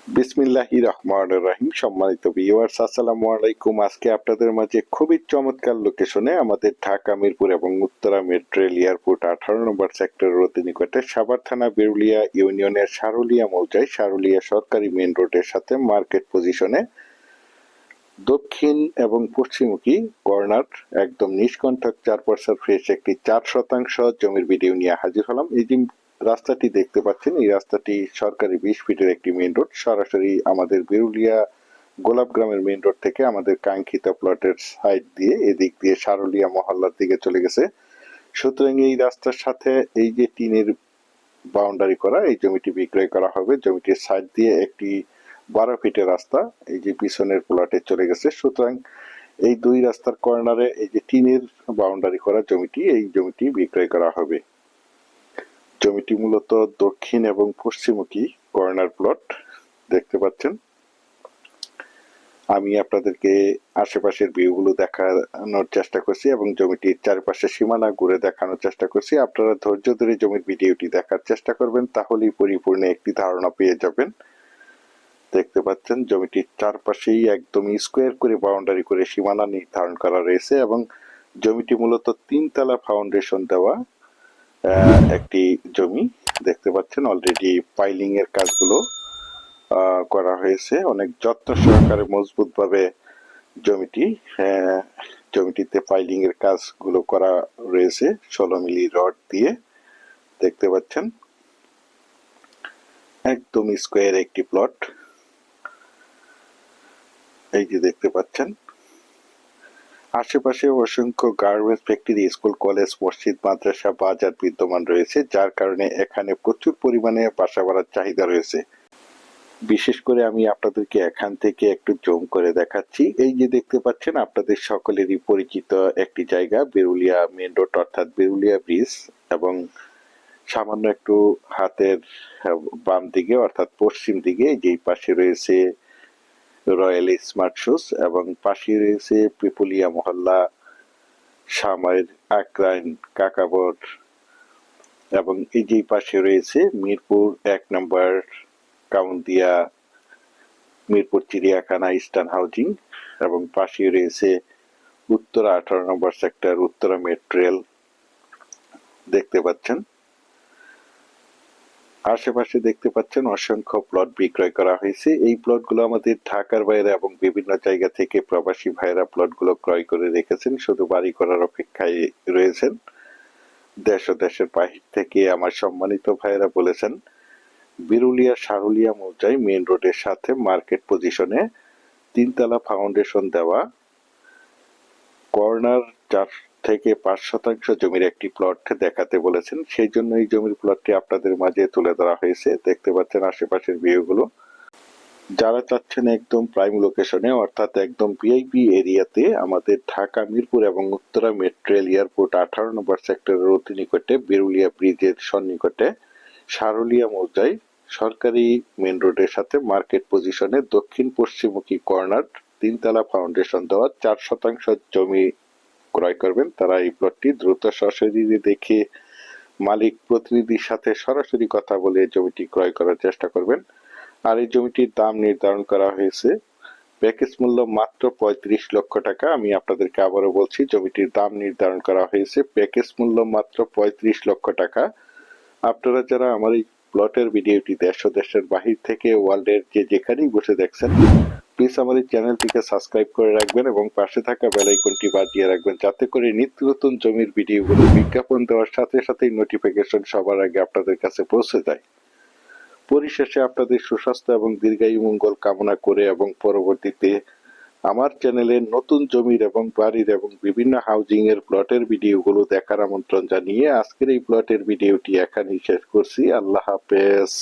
বিসমিল্লাহির রহমানির রহিম। সম্মানিত ভিউয়ার্স, আসসালামু আলাইকুম। আজকে আপনাদের মাঝে খুবই চমৎকার লোকেশনে আমাদের ঢাকা মিরপুর এবং উত্তরা মেট্রো রেল এয়ারপোর্ট 18 নম্বর সেক্টরের অতি নিকটে সাভার থানা বিরুলিয়া ইউনিয়নের সারুলিয়া মৌজায় সারুলিয়া সরকারি মেইন রোডের সাথে মার্কেট পজিশনে দক্ষিণ এবং পশ্চিমমুখী কর্নার একদম নিষ্কণ্টক 4% ফ্রেশ একটি 4% জমির ভিডিও নিয়ে হাজির হলাম। এই যে রাস্তাটি দেখতে পাচ্ছেন, এই রাস্তাটি সরকারি 20 ফিটের একটি মেইন রোড, সরাসরি আমাদের বিরুলিয়া গোলাপ গ্রামের মেইন রোড থেকে আমাদের কাঙ্ক্ষিত প্লটের সাইড দিয়ে এদিক দিয়ে সারুলিয়া মহল্লার দিকে চলে গেছে। সুতরাং এই রাস্তার সাথে এই যে টিনের বাউন্ডারি করা এই জমিটি বিক্রয় করা হবে। জমিটির সাইড দিয়ে একটি 12 ফিটের রাস্তা এই যে পিছনের প্লটে চলে গেছে। সুতরাং এই দুই রাস্তার কর্নারে এই যে টিনের বাউন্ডারি করা জমিটি, এই জমিটি বিক্রয় করা হবে। জমিটি মূলত দক্ষিণ এবং পশ্চিমমুখী কর্নার প্লট দেখতে পাচ্ছেন। আমি আপনাদেরকে আশেপাশের ভিউগুলো দেখানোর চেষ্টা করছি এবং জমিটির চারপাশে সীমানা ঘুরে দেখানোর চেষ্টা করছি। আপনারা ধৈর্য ধরে জমির ভিডিওটি দেখার চেষ্টা করবেন, তাহলেই পরিপূর্ণ একটি ধারণা পেয়ে যাবেন। দেখতে পাচ্ছেন জমিটির চারপাশেই একদম স্কোয়ার করে বাউন্ডারি করে সীমানা নির্ধারণ করা রয়েছে এবং জমিটি মূলত 3 তলা ফাউন্ডেশন দেওয়া একটি জমি। দেখতে পাচ্ছেন অলরেডি পাইলিং এর কাজগুলো করা হয়েছে অনেক যত্ন সহকারে, মজবুত ভাবে জমিটিতে পাইলিং এর কাজগুলো করা রয়েছে 16 মিলি রড দিয়ে। দেখতে পাচ্ছেন একদম স্কোয়ার একটি প্লট। এই যে দেখতে পাচ্ছেন আশেপাশে অসংখ্য গার্মেন্টস ফ্যাক্টরি, স্কুল, কলেজ, মসজিদ, মাদ্রাসা, বাজার বিদ্যমান রয়েছে, যার কারণে এখানে প্রচুর পরিমাণে বাসা বাড়ার চাহিদা রয়েছে। বিশেষ করে আমি আপনাদেরকে এখান থেকে একটু জুম করে দেখাচ্ছি। এই যে দেখতে পাচ্ছেন আপনাদের সকলেরই পরিচিত একটি জায়গা বিরুলিয়া মেইন রোড অর্থাৎ বিরুলিয়া ব্রিজ, এবং সামান্য একটু হাতের বাম দিকে অর্থাৎ পশ্চিম দিকে যেই পাশে রয়েছে রয়্যাল স্মার্ট শুজ এবং পাশে রয়েছে পিপুলিয়া মহল্লা, সামাইর আক্রাইন, কাকাবর, এবং এই যে পাশে রয়েছে মিরপুর 1 নম্বর কাউন্দিয়া, মিরপুর চিড়িয়াখানা, ইস্টার্ন হাউজিং, এবং পাশে রয়েছে উত্তরা 18 নম্বর সেক্টর, উত্তরা মেট্রো রেল। দেখতে পাচ্ছেন আশেপাশে দেখতে পাচ্ছেন অসংখ্য প্লট বিক্রয় করা হয়েছে। এই প্লটগুলো আমাদের ঢাকার বাইরে এবং বিভিন্ন জায়গা থেকে প্রবাসী ভাইরা প্লটগুলো ক্রয় করে রেখেছেন, শুধু বাড়ি করার অপেক্ষায় রয়েছেন। দেশ ও দেশের বাহির থেকে আমার সম্মানিত ভাইরা বলেছেন বিরুলিয়া সারুলিয়া মৌজায় মেইন রোডের সাথে মার্কেট পজিশনে 3 তলা ফাউন্ডেশন দেওয়া কর্নার 4 থেকে 5% জমির একটি প্লট দেখাতে বলেছেন। সেই জন্য এই জমির প্লটটি আপনাদের মাঝে তুলে ধরা হয়েছে। দেখতে পাচ্ছেন আশেপাশের ভিউগুলো। যারা চাচ্ছেন একদম প্রাইম লোকেশনে অর্থাৎ একদম ভিআইপি এরিয়াতে আমাদের ঢাকা মিরপুর এবং উত্তরা মেট্রো রেল এয়ারপোর্ট 18 নম্বর সেক্টরের অতি নিকটে বিরুলিয়া ব্রিজের সন্নিকটে সারুলিয়া মৌজায় সরকারি মেইন রোডের সাথে মার্কেট পজিশনে দক্ষিণ পশ্চিমমুখী কর্নার 3 তলা ফাউন্ডেশন দেওয়া 4% জমি ক্রয় করবেন তারা এই প্লটটি দ্রুত সশরীরে দেখে মালিক প্রতিনিধির সাথে সরাসরি কথা বলে জমিটি ক্রয় করার চেষ্টা করবেন। আর এই জমিটির দাম নির্ধারণ করা হয়েছে প্যাকেজ মূল্য মাত্র 35 লক্ষ টাকা। আমি আপনাদেরকে আবারও বলছি, জমিটির দাম নির্ধারণ করা হয়েছে প্যাকেজ মূল্য মাত্র 35 লক্ষ টাকা। আপনারা যারা আমার এই প্লটের ভিডিওটি দেশ ও দেশের বাহির থেকে ওয়ার্ল্ডের যেখানেই বসে দেখছেন, প্লিজ আমার এই চ্যানেলটিকে সাবস্ক্রাইব করে রাখবেন এবং পাশে থাকা বেল আইকনটি বাজিয়ে রাখবেন, যাতে করে নিত্য নতুন জমির ভিডিওগুলো বিজ্ঞাপন দেওয়ার সাথে সাথেই নোটিফিকেশন সবার আগে আপনাদের কাছে পৌঁছে যায়। পরিশেষে আপনাদের সুস্বাস্থ্য এবং দীর্ঘায়ু মঙ্গল কামনা করে এবং পরবর্তীতে আমার চ্যানেলে নতুন জমির এবং বাড়ির এবং বিভিন্ন হাউজিং এর প্লটের ভিডিওগুলো দেখার আমন্ত্রণ জানিয়ে আজকের এই প্লটের ভিডিওটি এখানেই শেষ করছি। আল্লাহ হাফেজ।